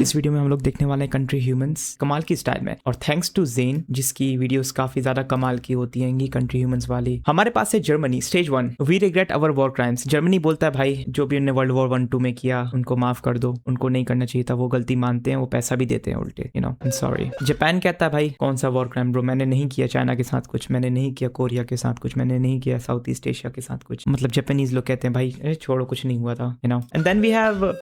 इस वीडियो में हम लोग देखने वाले हैं कंट्री ह्यूमंस कमाल की स्टाइल में, और थैंक्स टू जेन जिसकी वीडियोस काफी ज्यादा कमाल की होती हैं कंट्री ह्यूमंस वाली। हमारे पास है Germany stage 1, we regret our war crimes. Germany बोलता है भाई जो भी उन्होंने वर्ल्ड वॉर 1-2 में किया उनको माफ कर दो, उनको नहीं करना चाहिए था, वो गलती मानते हैं, वो पैसा भी देते हैं उल्टे, you know, I am sorry. Japan कहता है भाई कौन सा वॉर क्राइम ब्रो, मैंने नहीं किया चाइना के साथ कुछ, मैंने नहीं किया कोरिया के साथ कुछ, मैंने नहीं किया साउथ ईस्ट एशिया के साथ कुछ। मतलब जापानीज लोग कहते हैं भाई छोड़ो कुछ नहीं हुआ था, you know. And then we have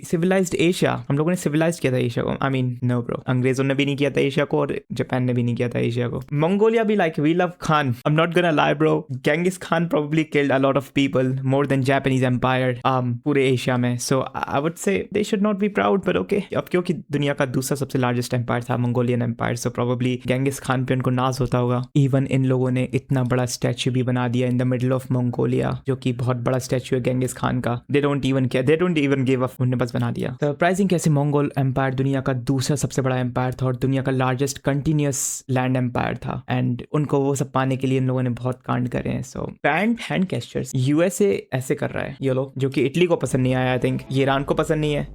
civilised Asia, हम लोगों ने सिविलाइज किया था एशिया को। आई मीन नो ब्रो, अंग्रेजों ने भी नहीं किया था एशिया को और जापान ने भी नहीं किया था एशिया को। मंगोलिया भी like we love Khan, I am not gonna lie bro, Genghis Khan probably killed a lot of people more than Japanese empire पूरे एशिया में। So I would say they should not be proud, but okay। अब क्योंकि दुनिया का दूसरा सबसे largest empire था Mongolian empire, so probably Genghis Khan पे उनको नाज होता होगा। इवन इन लोगों ने इतना बड़ा स्टैचू भी बना दिया in the middle of Mongolia, जो कि बहुत बड़ा स्टैचू है गेंगिस खान का। They don't even care, they don't even give up, उन्होंने बस बना दिया। सरप्राइजिंग कैसे मंगोल एम्पायर दुनिया का दूसरा सबसे बड़ा एम्पायर था और दुनिया का लार्जेस्ट कंटिन्यूअस लैंड एम्पायर था, एंड उनको वो सब पाने के लिए इन लोगों ने बहुत कांड करे हैं। सो बैंड हैंड गेस्चर्स, यूएसए ऐसे कर रहा है ये लोग, जो कि इटली को पसंद नहीं आया, आई थिंक ये ईरान को पसंद नहीं है,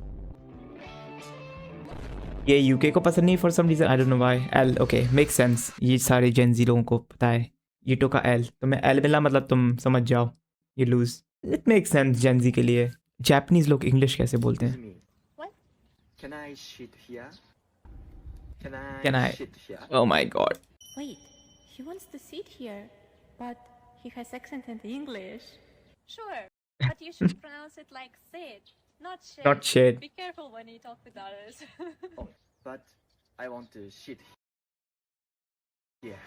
ये यूके को पसंद नहीं for some reason, I don't know why. L okay make sense, ये सारे जेनजी लोगों को पता है यूटो का एल, तो मैं एल मिला मतलब तुम समझ जाओ ये lose, it make sense Gen Z के लिए। जापानीज लोग इंग्लिश कैसे बोलते हैं? Can I shit here? Can I? shit here? Oh my god. Wait, he wants to sit here, but he has accent in English. Sure, but you should pronounce it like sit, not shit. Not shit. Be careful when you talk with others. Oh, but I want to shit here.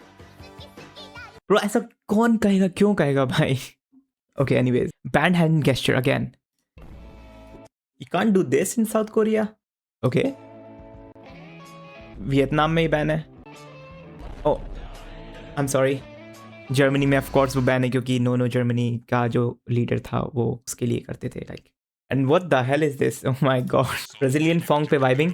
Bro, ऐसा कौन कहेगा, क्यों कहेगा भाई? Okay, anyways, band hand gesture again. You can't do this in South Korea. Okay. Vietnam में ही ban है। Oh, I'm sorry. Germany में of course वो बैन है क्योंकि नो जर्मनी का जो लीडर था वो उसके लिए करते थे like. And what the hell is this? Oh my god, Brazilian phonk पे वाइबिंग।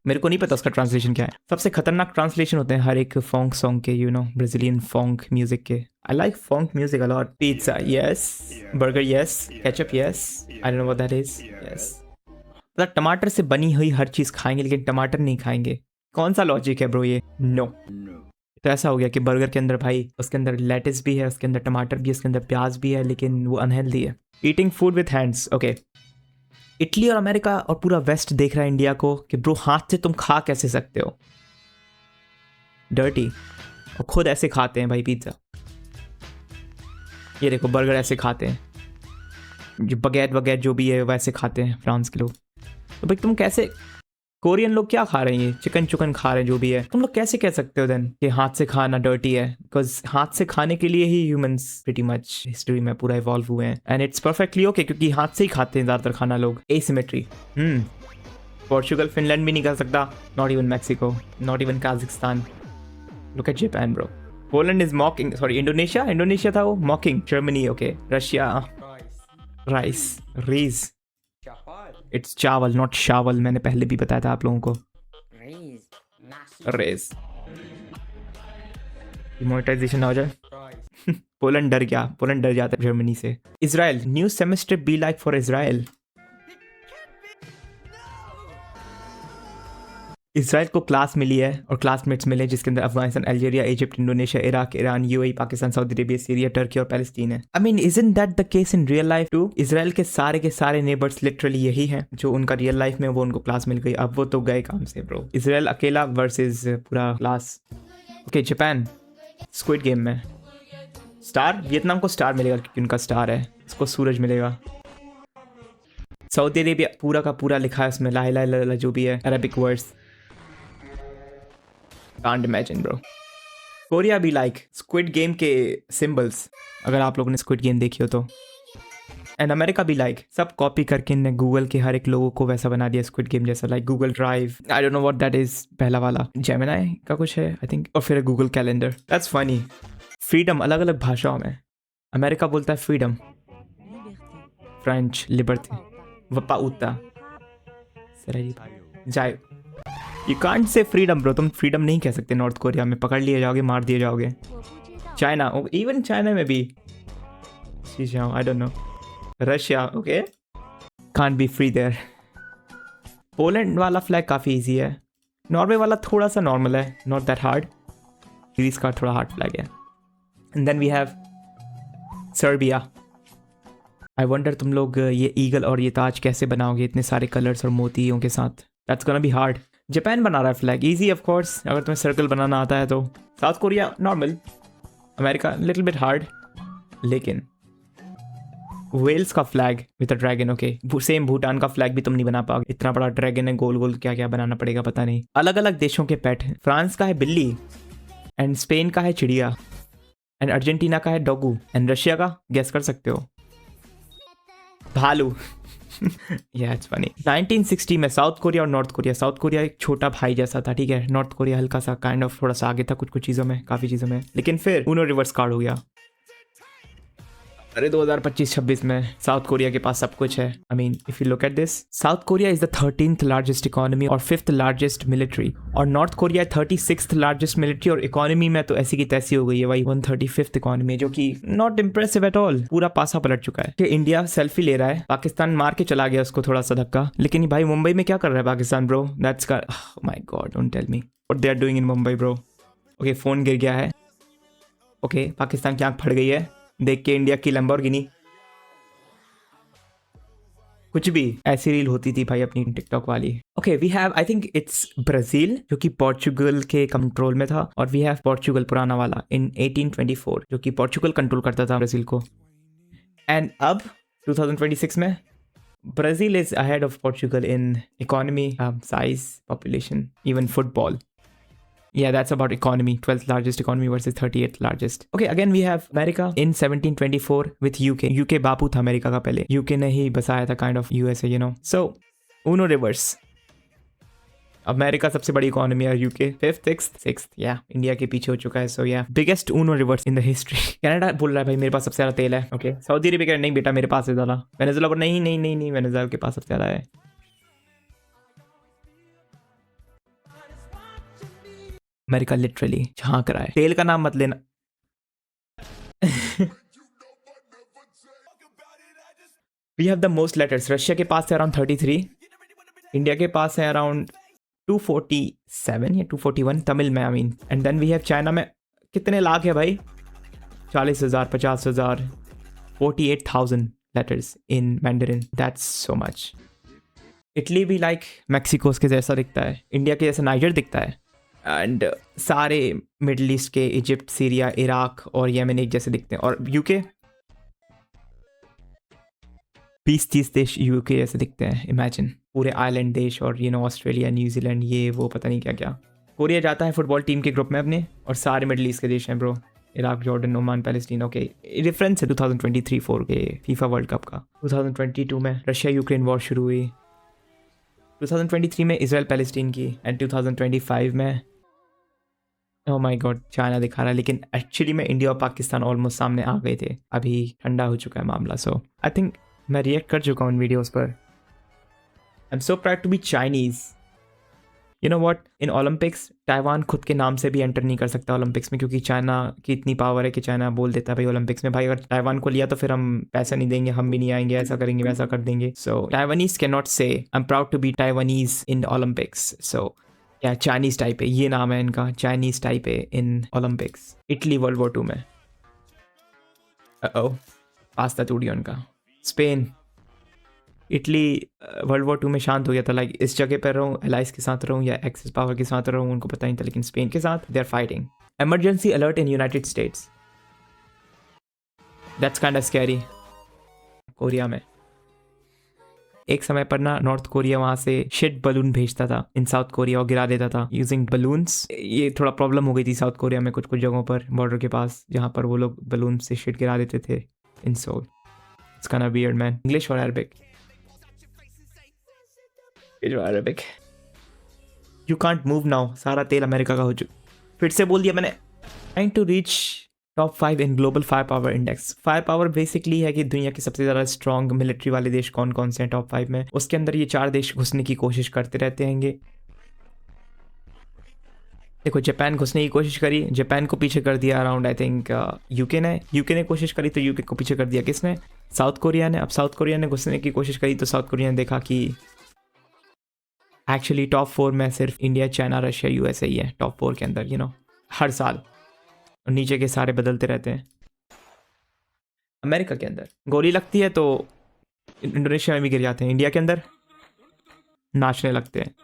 मेरे को नहीं पता उसका ट्रांसलेशन क्या है। सबसे खतरनाक ट्रांसलेशन होते हैं हर एक फॉन्ग सॉन्ग के, you know, Brazilian phonk music के। I like phonk music a lot. Pizza yes, burger yes, ketchup yes, I don't know what that is. Yes, मतलब टमाटर से बनी हुई हर चीज़ खाएंगे लेकिन टमाटर नहीं खाएंगे, कौन सा लॉजिक है ब्रो ये? नो। तो ऐसा हो गया कि बर्गर के अंदर भाई उसके अंदर लेटिस भी है, उसके अंदर टमाटर भी है, उसके अंदर प्याज भी है, लेकिन वो अनहेल्दी है। Eating food with hands, okay. Italy और अमेरिका और पूरा वेस्ट देख रहा है इंडिया को कि ब्रो हाथ से तुम खा कैसे सकते हो, डर्टी, और खुद ऐसे खाते हैं भाई पिज्ज़ा। ये देखो बर्गर ऐसे खाते हैं, जो बगैर वगैर जो भी है वैसे खाते हैं फ्रांस के लोग। तो भाई तुम कैसे, कोरियन लोग क्या खा रहे हैं, ये चिकन चुकन खा रहे हैं जो भी है, तुम लोग कैसे कह सकते हो देन कि हाथ से खाना डर्टी है? बिकॉज हाथ से खाने के लिए ही ह्यूमंस प्रीटी मच हिस्ट्री में पूरा इवॉल्व हुए हैं, एंड इट्स परफेक्टली ओके क्योंकि हाथ से ही खाते हैं ज़्यादातर खाना लोग। एसिमेट्री। पोर्चुगल फिनलैंड भी नहीं कर सकता, not even Mexico, not even Kazakhstan. Look at Japan bro. Poland is mocking, sorry Indonesia था वो mocking. Germany okay. Russia rice, rice, it's chawal not shawal, मैंने पहले भी बताया था आप लोगों को। रेज, मोनेटाइजेशन हो जाए। पोलैंड डर गया, पोलैंड डर जाता है जर्मनी से। Israel, new semester be like for Israel. Israel को क्लास मिली है और क्लासमेट्स मिले जिसके अंदर Afghanistan, Algeria, Egypt, Indonesia, Iraq, Iran, UAE, Pakistan, Saudi Arabia, Syria, Turkey और पैलेस्टीन है। I mean isn't that the case in real life too? Israel के सारे नेबर्स लिटरली यही हैं जो उनका रियल लाइफ में वो उनको क्लास मिल गई, अब वो तो गए काम से ब्रो। इसराइल अकेला वर्सेस पूरा class. Okay Japan, squid game में स्टार, वियतनाम को स्टार मिलेगा क्योंकि उनका स्टार है, उसको सूरज मिलेगा। सऊदी अरेबिया पूरा का पूरा लिखा है उसमें, ला इलाहा इल्लल्लाह जो भी है Arabic words. Can't imagine bro. Korea भी लाइक स्क्विड गेम के सिंबल्स, अगर आप लोगों ने स्क्विड गेम देखी हो तो। एंड अमेरिका भी लाइक सब कॉपी करके इनने गूगल के हर एक लोगों को वैसा बना दिया स्क्विड गेम जैसा, like Google drive, I don't know what that is, पहला वाला जेमिनाई का कुछ है आई थिंक, और फिर Google calendar. That's funny. Freedom अलग अलग भाषाओं में, अमेरिका बोलता है फ्रीडम, फ्रेंच लिबर्टी, वपाउता, जाए। You can't say freedom bro, तुम फ्रीडम नहीं कह सकते नॉर्थ कोरिया में, पकड़ लिए जाओगे, मार दिए जाओगे। चाइना, इवन चाइना में भी I don't know. Russia okay. Can't be free there. Poland वाला फ्लैग काफ़ी इजी है। नॉर्वे वाला थोड़ा सा नॉर्मल है, नॉट दैट हार्ड। ग्रीस का थोड़ा हार्ड फ्लैग है। And then we have Serbia. I wonder तुम लोग ये ईगल और ये ताज कैसे बनाओगे इतने सारे कलर्स और मोतियों के साथ। That's gonna be hard. Japan बना रहा है फ्लैग, इजी ऑफ कोर्स अगर तुम्हें सर्कल बनाना आता है तो। South Korea normal. America little bit hard. लेकिन वेल्स का flag with a dragon, okay. Same Bhutan का फ्लैग भी तुम नहीं बना पाओगे, इतना बड़ा ड्रैगन है, गोल गोल क्या क्या बनाना पड़ेगा पता नहीं। अलग अलग देशों के पेट। फ्रांस का है बिल्ली, एंड स्पेन का है चिड़िया, एंड अर्जेंटीना का है डॉगू, एंड रशिया का गेस कर सकते हो भालू। या इट्स फनी। 1960 में साउथ कोरिया और नॉर्थ कोरिया। साउथ कोरिया एक छोटा भाई जैसा था, ठीक है। नॉर्थ कोरिया हल्का सा काइंड ऑफ थोड़ा सा आगे था कुछ कुछ चीज़ों में, काफ़ी चीज़ों में। लेकिन फिर ऊनो रिवर्स कार्ड हो गया। अरे 2025-26 में साउथ कोरिया के पास सब कुछ है। I mean if you look at this, south Korea is the 13th largest economy और 5th लार्जेस्ट मिलिट्री, और North Korea 36th largest military और इकोनॉमी में तो ऐसी की तैसी हो गई है भाई, 135th इकोनॉमी, जो कि नॉट इम्प्रेसिव एट ऑल। पूरा पासा पलट चुका है कि इंडिया सेल्फी ले रहा है, पाकिस्तान मार के चला गया उसको थोड़ा सा धक्का। लेकिन भाई मुंबई में क्या कर रहा है पाकिस्तान ब्रो? दैट्स का my god, don't tell me what they are doing in Mumbai bro. Okay phone गिर गया है। ओके पाकिस्तान की आंख फट गई है देख के इंडिया की लैम्बोर्गिनी। कुछ भी ऐसी रील होती थी भाई अपनी टिकटॉक वाली। Okay we have I think it's Brazil जो कि पोर्चुगल के कंट्रोल में था, और वी हैव पोर्चुगल पुराना वाला इन 1824 जो कि पोर्चुगल कंट्रोल करता था ब्राजील को। एंड अब 2026 में Brazil is ahead of Portugal in economy, size, population, even football. Yeah, that's about economy. 12th largest economy versus 38th largest. Okay, again we have America in 1724 with UK. UK बापू था America का पहले, UK ने ही बसाया था kind of USA, you know. So, Uno reverse. America सबसे बड़ी economy है, UK 5th, 6th, yeah, India के पीछे हो चुका है। So yeah, biggest Uno reverse in the history. Canada बोल रहा है भाई मेरे पास सबसे ज़्यादा तेल है। Okay, सऊदी अरेबिया कह रहा है नहीं बेटा मेरे पास है ज़्यादा। वेनेजुएला को नहीं वेनेजुएला के पास सबसे ज़्यादा है। अमेरिका लिटरली झांक रहा है। तेल का नाम मत लेना। We have the most letters. Russia के पास है अराउंड 33, इंडिया के पास है अराउंड 247 या 241 तमिल में, I mean. And then we have China में कितने लाख है भाई? 40,000, 50,000, 48,000 letters in Mandarin. That's so much. Italy भी लाइक मैक्सिको के जैसा दिखता है, इंडिया के जैसा नाइजर दिखता है, एंड सारे मिडल ईस्ट के इजिप्ट, सीरिया, इराक और येमेन एक जैसे दिखते हैं। और यूके 20-30 देश यूके जैसे दिखते हैं। इमेजिन पूरे आइलैंड देश, और यू नो ऑस्ट्रेलिया, न्यूजीलैंड, ये वो पता नहीं क्या क्या। कोरिया जाता है फुटबॉल टीम के ग्रुप में अपने, और सारे मिडल ईस्ट के देश हैं bro. Iraq, Jordan, Oman, Palestine. Okay reference है 2023-4 के फीफा वर्ल्ड कप का। 2022 में रशिया यूक्रेन वॉर शुरू हुई, 2023 में इजराइल पैलेस्टीन की, एंड 2025 में ओह माय गॉड चाइना दिखा रहा है। लेकिन एक्चुअली में इंडिया और पाकिस्तान ऑलमोस्ट सामने आ गए थे, अभी ठंडा हो चुका है मामला। सो आई थिंक मैं रिएक्ट कर चुका हूँ इन वीडियोस पर। I am so proud to be Chinese. You know what, in Olympics Taiwan खुद के नाम से भी एंटर नहीं कर सकता ओलंपिक्स में, क्योंकि चाइना की इतनी पावर है कि चाइना बोल देता है भाई ओलंपिक्स में भाई अगर ताइवान को लिया तो फिर हम पैसा नहीं देंगे, हम भी नहीं आएंगे, ऐसा करेंगे वैसा कर देंगे। सो Taiwanese can not say I am proud to be Taiwanese in Olympics. So या चाइनीज टाइप है, ये नाम है इनका, चाइनीज टाइप है in Olympics. Italy world war 2 में पास्ता टूट गया उनका। स्पेन, इटली वर्ल्ड वॉर 2 में शांत हो गया था, लाइक इस जगह पर रहूँ, एलाइस के साथ रहूँ या एक्सिस पावर के साथ रहूँ, उनको पता नहीं था। लेकिन स्पेन के साथ they are fighting. Emergency alert in United States, that's kind of scary. Korea में एक समय पर ना नॉर्थ कोरिया वहाँ से शिट बलून भेजता था इन साउथ कोरिया और गिरा देता था यूजिंग बलून्स। ये थोड़ा प्रॉब्लम हो गई थी साउथ कोरिया में कुछ कुछ जगहों पर बॉर्डर के पास, जहाँ पर वो लोग बलून से शिट गिरा देते थे इन सोल। It's kind of weird man. English और Arabic, Arabic. You can't move now, सारा तेल अमेरिका का हो चुका। फिर से बोल दिया मैंने। Trying to reach top 5 in global firepower index. Firepower basically है कि दुनिया के सबसे ज़्यादा स्ट्रॉन्ग मिलिट्री वाले देश कौन कौन से हैं टॉप 5 में। उसके अंदर ये 4 देश घुसने की कोशिश करते रहते हैंगे। देखो जापान घुसने की कोशिश करी, जापान को पीछे कर दिया अराउंड आई थिंक यूके ने कोशिश करी तो यूके को पीछे कर दिया किसने, साउथ कोरिया ने। अब साउथ कोरिया ने घुसने की कोशिश करी तो साउथ कोरिया ने देखा कि एक्चुअली टॉप 4 में सिर्फ इंडिया, चाइना, रशिया, यूएसए ही है टॉप 4 के अंदर, हर साल, और नीचे के सारे बदलते रहते हैं। अमेरिका के अंदर गोली लगती है तो इंडोनेशिया में भी गिर जाते हैं, इंडिया के अंदर नाचने लगते हैं।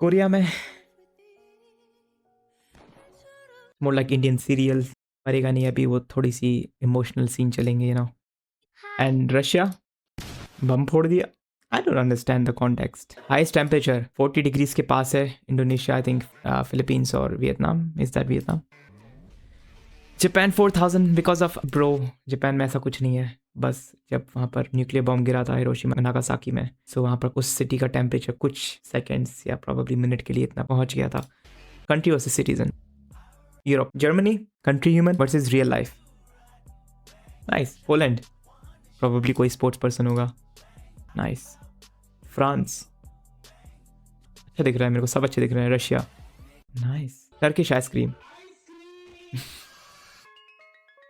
कोरिया में मोर लाइक इंडियन सीरियल, मरेगा नहीं अभी, वो थोड़ी सी इमोशनल सीन चलेंगे एंड रशिया बम फोड़ दिया। I don't understand the context. Highest temperature 40 degrees के पास है इंडोनेशिया, आई थिंक फिलीपींस और Vietnam, is that Vietnam. Japan 4000 because of bro, Japan में ऐसा कुछ नहीं है, बस जब वहाँ पर न्यूक्लियर बॉम्ब गिरा था हिरोशिमा नागासाकी में, सो वहाँ पर उस सिटी का टेम्परेचर कुछ सेकेंड्स या प्रोबेबली मिनट के लिए इतना पहुँच गया था। Country versus citizen, Europe, Germany, country human versus real life, nice. Poland, probably कोई स्पोर्ट्स पर्सन होगा, नाइस। फ्रांस, अच्छा दिख रहा है मेरे को, सब अच्छे दिख रहे हैं। Russia, nice. Turkish ice cream,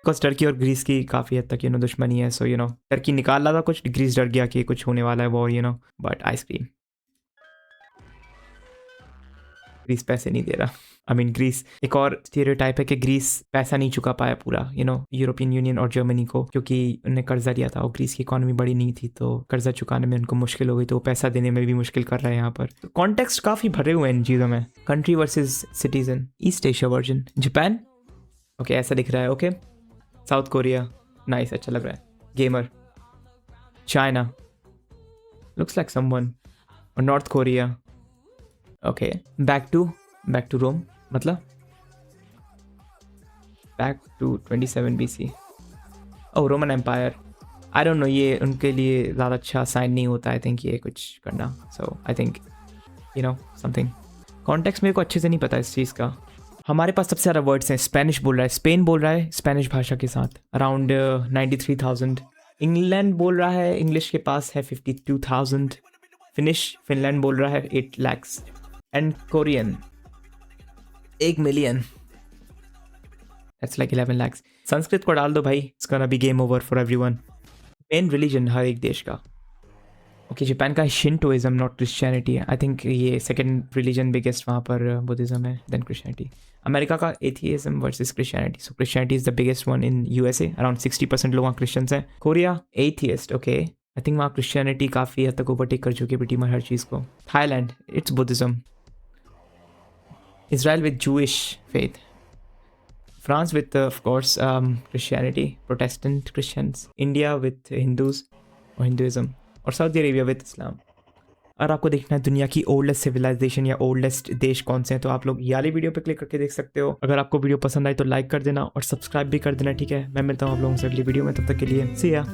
because Turkey और ग्रीस की काफ़ी हद तक दुश्मनी है, सो टर्की निकाल रहा था कुछ, ग्रीस डर गया कि कुछ होने वाला है वॉर, बट आइसक्रीम। ग्रीस पैसे नहीं दे रहा, आई मीन ग्रीस, एक और स्टीरियोटाइप है कि ग्रीस पैसा नहीं चुका पाया पूरा यूरोपियन यूनियन और जर्मनी को, क्योंकि उन्हें कर्जा लिया था और ग्रीस की इकोनॉमी बड़ी नहीं थी, तो कर्जा चुकाने में उनको मुश्किल हो गई, तो वो पैसा देने में भी मुश्किल कर रहे हैं यहाँ पर। कॉन्टेक्स्ट काफ़ी भरे हुए हैं इन चीज़ों में। Country versus citizen, east Asia version, Japan, okay ऐसा दिख रहा है, ओके। साउथ कोरिया, नाइस, अच्छा लग रहा है। Gamer, China, looks like someone, और North Korea, okay. Back to Rome, मतलब back to 27 BC, oh Roman empire. I don't know, ये उनके लिए ज़्यादा अच्छा साइन नहीं होता आई थिंक ये कुछ करना, सो आई थिंक समथिंग। कॉन्टेक्स्ट मेरे को अच्छे से नहीं पता इस चीज़ का। हमारे पास सबसे ज़्यादा वर्ड्स हैं, स्पेनिश बोल रहा है, स्पेन बोल रहा है स्पेनिश भाषा के साथ अराउंड 93,000। इंग्लैंड बोल रहा है, इंग्लिश के पास है 52,000। फिनलैंड बोल रहा है 8 lakhs, and Korean 1 million, that's like 11 lakhs। Sanskrit को डाल दो भाई, it's gonna be game over for everyone. Main religion हर एक देश का, ओके जापान का Shintoism, not Christianity, I think ये सेकंड रिलीजन बिगेस्ट वहाँ पर बुद्धिज्म है, देन क्रिश्चियनिटी। अमेरिका का atheism versus Christianity, so Christianity is the biggest one in USA, around 60% लोग वहाँ क्रिश्चियंस हैं। Korea atheist, okay, I think वहाँ क्रिश्चियनिटी काफ़ी हद तक ओवरटेक कर चुकी है pretty much हर चीज़ को। Thailand, it's Buddhism. Israel with Jewish faith, France with of course Christianity, Protestant Christians, India with Hindus or Hinduism, और सऊदी अरेबिया with Islam। और आपको देखना है दुनिया की ओल्डेस्ट सिविलाइजेशन या ओल्डेस्ट देश कौन से हैं, तो आप लोग ये वाली वीडियो पे क्लिक करके देख सकते हो। अगर आपको वीडियो पसंद आई तो लाइक कर देना और सब्सक्राइब भी कर देना, ठीक है। मैं मिलता हूँ आप लोगों से अगली वीडियो में, तब तक के लिए see ya।